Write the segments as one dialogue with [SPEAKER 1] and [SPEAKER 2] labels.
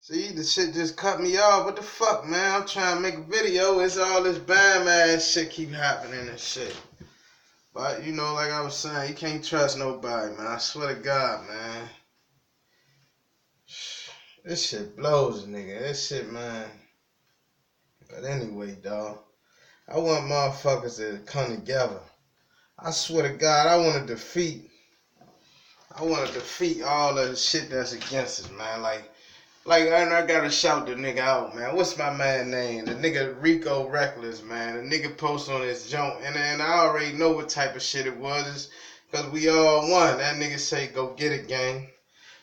[SPEAKER 1] See, the shit just cut me off. What the fuck, man? I'm trying to make a video. It's all this bam ass shit keep happening and shit. But, you know, like I was saying, you can't trust nobody, man. I swear to God, man. This shit blows, nigga. This shit, man. But anyway, dawg. I want motherfuckers to come together. I swear to God, I want to defeat all of the shit that's against us, man. Like, I gotta shout the nigga out, man. What's my man name? The nigga Rico Reckless, man. The nigga post on his junk, and I already know what type of shit it was, cause we all won. That nigga say, "Go get it, gang.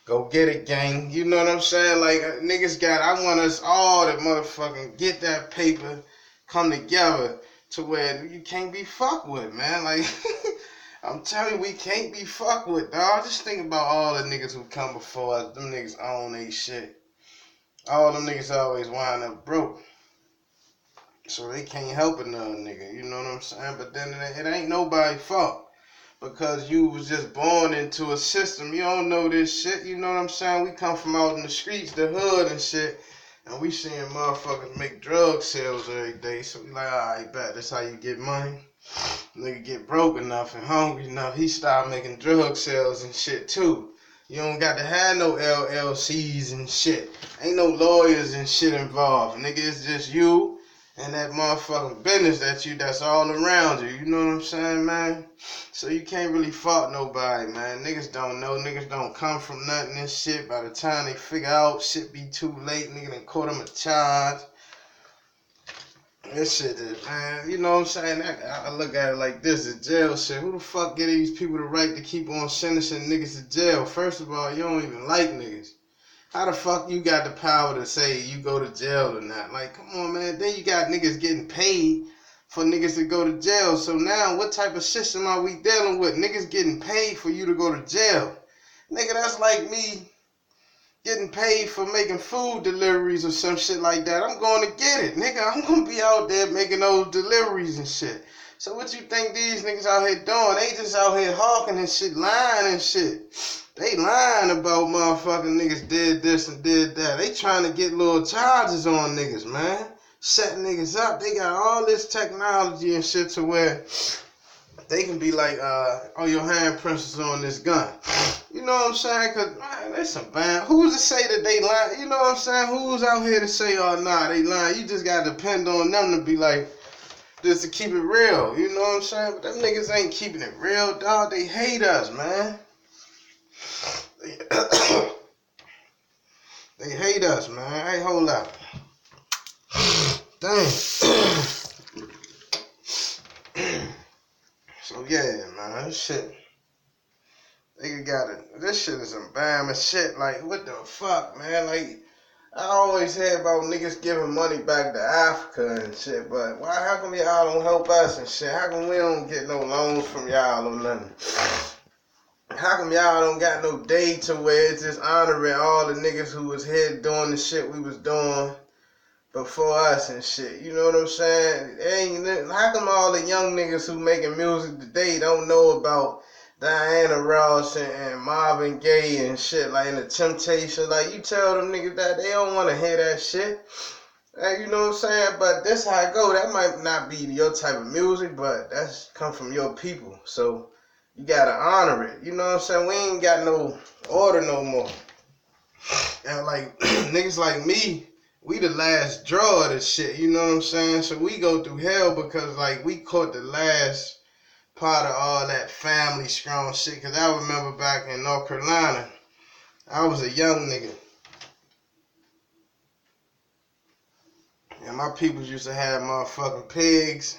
[SPEAKER 1] Go get it, gang." You know what I'm saying? Like, I want us all to motherfucking get that paper, come together to where you can't be fucked with, man. Like, I'm telling you, we can't be fucked with, dawg. Just think about all the niggas who come before us. Them niggas own they shit. All them niggas always wind up broke. So they can't help another nigga, you know what I'm saying? But then it ain't nobody's fault. Because you was just born into a system. You don't know this shit, you know what I'm saying? We come from out in the streets, the hood and shit. And we seeing motherfuckers make drug sales every day. So we like, alright, bet, that's how you get money. Nigga get broke enough and hungry enough, he start making drug sales and shit too. You don't got to have no LLCs and shit. Ain't no lawyers and shit involved. Nigga, it's just you and that motherfucking business that's all around you. You know what I'm saying, man? So you can't really fault nobody, man. Niggas don't know. Niggas don't come from nothing and shit. By the time they figure out, shit be too late. Nigga done caught them a charge. This shit is, man, you know what I'm saying? I look at it like this, the jail shit. Who the fuck get these people the right to keep on sentencing niggas to jail? First of all, you don't even like niggas. How the fuck you got the power to say you go to jail or not? Like, come on, man. Then you got niggas getting paid for niggas to go to jail. So now, what type of system are we dealing with? Niggas getting paid for you to go to jail. Nigga, that's like me getting paid for making food deliveries or some shit like that. I'm going to get it, nigga. I'm going to be out there making those deliveries and shit. So what you think these niggas out here doing? They just out here hawking and shit, lying and shit. They lying about motherfucking niggas did this and did that. They trying to get little charges on niggas, man. Set niggas up. They got all this technology and shit to where they can be like, oh, your handprints is on this gun. You know what I'm saying? Because, man, that's some bad. Who's to say that they lying? You know what I'm saying? Who's out here to say, oh, nah, they lying? You just got to depend on them to be like, just to keep it real. You know what I'm saying? But them niggas ain't keeping it real, dog. They hate us, man. They hate us, man. Hey, hold up. Dang. So, yeah, man, this shit. Nigga got it. This shit is some bam and shit. Like, what the fuck, man? Like, I always hear about niggas giving money back to Africa and shit, but why? How come y'all don't help us and shit? How come we don't get no loans from y'all or nothing? How come y'all don't got no day to where it's just honoring all the niggas who was here doing the shit we was doing before us and shit? You know what I'm saying? How come all the young niggas who making music today don't know about Diana Ross and Marvin Gaye and shit, like, in the Temptation? Like, you tell them niggas that, they don't want to hear that shit. Like, you know what I'm saying? But that's how it go. That might not be your type of music, but that's come from your people. So you gotta honor it. You know what I'm saying? We ain't got no order no more. And like niggas like me, we the last draw of this shit. You know what I'm saying? So we go through hell because like we caught the last part of all that family strong shit. Cause I remember back in North Carolina, I was a young nigga. And my peoples used to have motherfucking pigs.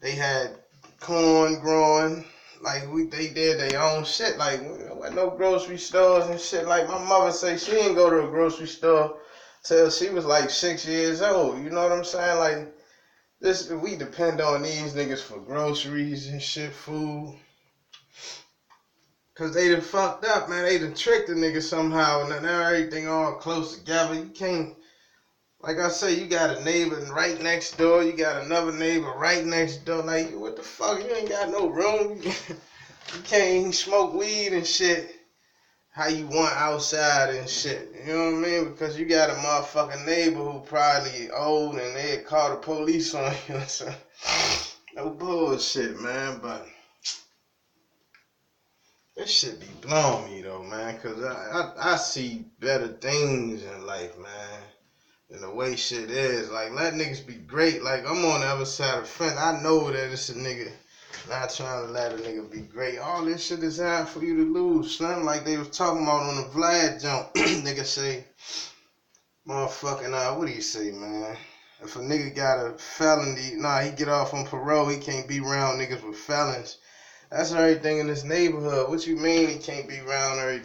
[SPEAKER 1] They had corn growing. Like, they did their own shit. Like, there wasn't no grocery stores and shit. Like, my mother say she didn't go to a grocery store till she was like 6 years old. You know what I'm saying? Like, we depend on these niggas for groceries and shit, food. Cause they done fucked up, man. They done tricked the niggas somehow, and now everything all close together. You can't, like I say, you got a neighbor right next door. You got another neighbor right next door. Like, what the fuck? You ain't got no room. You can't even smoke weed and shit. how you want outside and shit. You know what I mean? Because you got a motherfucking neighbor who probably old and they call the police on you. So, no bullshit, man. But this shit be blowing me though, man. Because I see better things in life, man. And the way shit is, like, let niggas be great. Like, I'm on the other side of the fence. I know that it's a nigga not trying to let a nigga be great. All this shit is out for you to lose, son. Like they was talking about on the Vlad jump. Nigga say, motherfucking, what do you say, man? If a nigga got a felony, he get off on parole, he can't be around niggas with felons. That's everything in this neighborhood. What you mean he can't be around,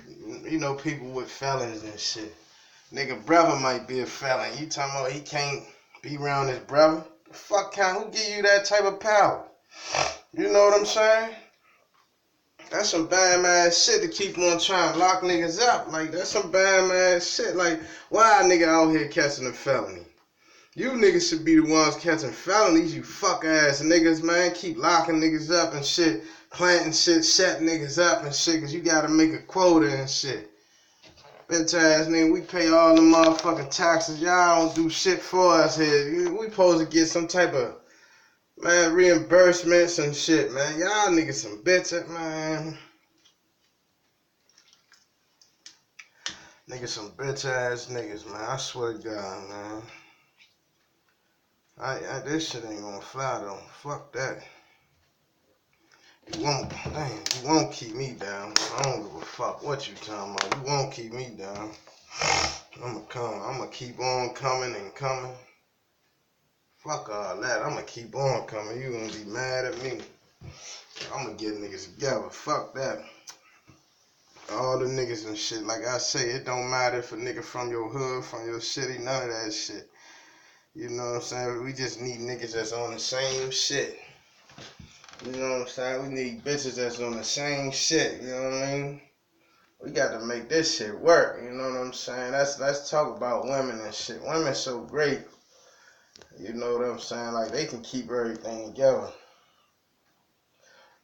[SPEAKER 1] people with felons and shit? Nigga brother might be a felon. You talking about he can't be around his brother? The fuck who give you that type of power? You know what I'm saying? That's some bad ass shit to keep on trying to lock niggas up. Like, that's some bad ass shit. Like, why a nigga out here catching a felony? You niggas should be the ones catching felonies, you fuck ass niggas, man. Keep locking niggas up and shit. Planting shit, shutting niggas up and shit, cause you gotta make a quota and shit. Bitch ass nigga, we pay all the motherfucking taxes. Y'all don't do shit for us here. We supposed to get some type of, man, reimbursements and shit, man. Y'all niggas some bitches, man. Niggas some bitch ass niggas, man. I swear to God, man. This shit ain't gonna fly though. Fuck that. You won't keep me down. I don't give a fuck what you talking about. You won't keep me down. I'ma keep on coming and coming. Fuck all that. I'ma keep on coming. You gonna be mad at me. I'ma get niggas together. Fuck that. All the niggas and shit. Like I say, it don't matter if a nigga from your hood, from your city, none of that shit. You know what I'm saying? We just need niggas that's on the same shit. You know what I'm saying? We need bitches that's on the same shit. You know what I mean? We got to make this shit work. You know what I'm saying? Let's talk about women and shit. Women so great. You know what I'm saying? Like, they can keep everything together.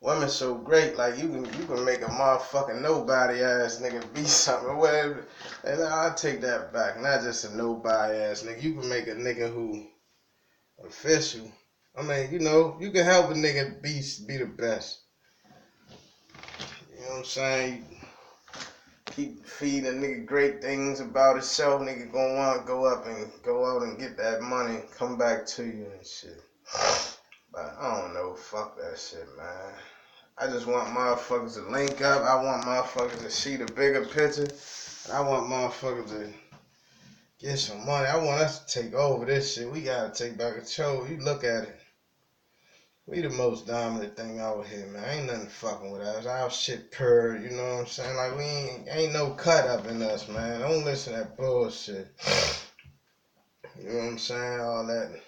[SPEAKER 1] Women so great. Like, you can make a motherfucking nobody ass nigga be something. Whatever. And I'll take that back. Not just a nobody ass nigga. You can make a nigga who official. I mean, you can help a nigga be the best. You know what I'm saying? Keep feeding a nigga great things about itself. Nigga gonna want to go out and get that money, come back to you and shit. But I don't know, fuck that shit, man. I just want motherfuckers to link up. I want motherfuckers to see the bigger picture. I want motherfuckers to get some money. I want us to take over this shit. We gotta take back control. You look at it. We the most dominant thing out here, man. Ain't nothing fucking with us. Our shit purr, you know what I'm saying? Like, we ain't no cut up in us, man. Don't listen to that bullshit. You know what I'm saying? All that.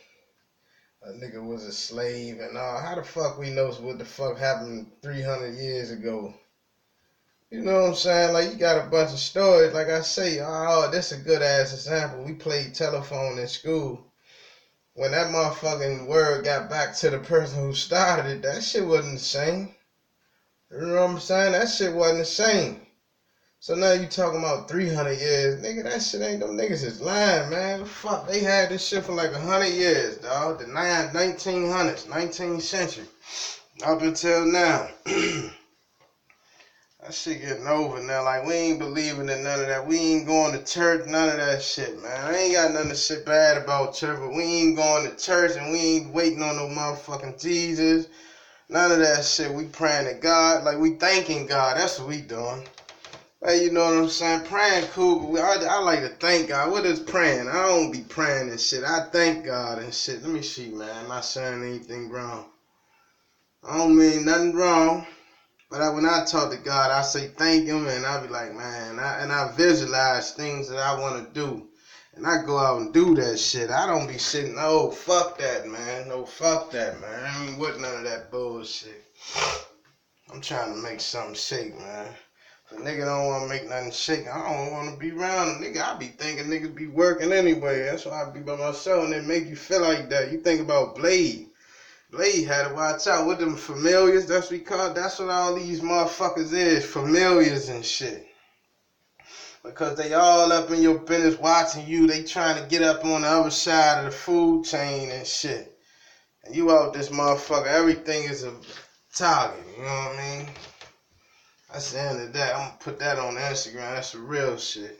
[SPEAKER 1] A nigga was a slave and all. How the fuck we know what the fuck happened 300 years ago? You know what I'm saying? Like, you got a bunch of stories. Like I say, this is a good ass example. We played telephone in school. When that motherfucking word got back to the person who started it, that shit wasn't the same. You know what I'm saying? That shit wasn't the same. So now you talking about 300 years. Nigga, that shit ain't, them niggas is lying, man. Fuck, they had this shit for like 100 years, dog. The 1900s, 19th century. Up until now. That shit getting over now. Like, we ain't believing in none of that. We ain't going to church, none of that shit, man. I ain't got nothing to shit bad about church, but we ain't going to church and we ain't waiting on no motherfucking Jesus. None of that shit. We praying to God. Like, we thanking God. That's what we doing. Hey, you know what I'm saying? Praying cool, but I like to thank God. What is praying? I don't be praying and shit. I thank God and shit. Let me see, man. I'm not saying anything wrong. I don't mean nothing wrong. But when I talk to God, I say thank Him, and I be like, man, I visualize things that I want to do. And I go out and do that shit. I don't be sitting, oh, fuck that, man. No, fuck that, man. I ain't with none of that bullshit. I'm trying to make something shake, man. If a nigga don't want to make nothing shake, I don't want to be around a nigga. I be thinking niggas be working anyway. That's why I be by myself, and it make you feel like that. You think about Blade. Blade had to watch out with them familiars. That's what we call. That's what all these motherfuckers is. Familiars and shit. Because they all up in your business watching you. They trying to get up on the other side of the food chain and shit. And you out this motherfucker. Everything is a target. You know what I mean? That's the end of that. I'm going to put that on Instagram. That's the real shit.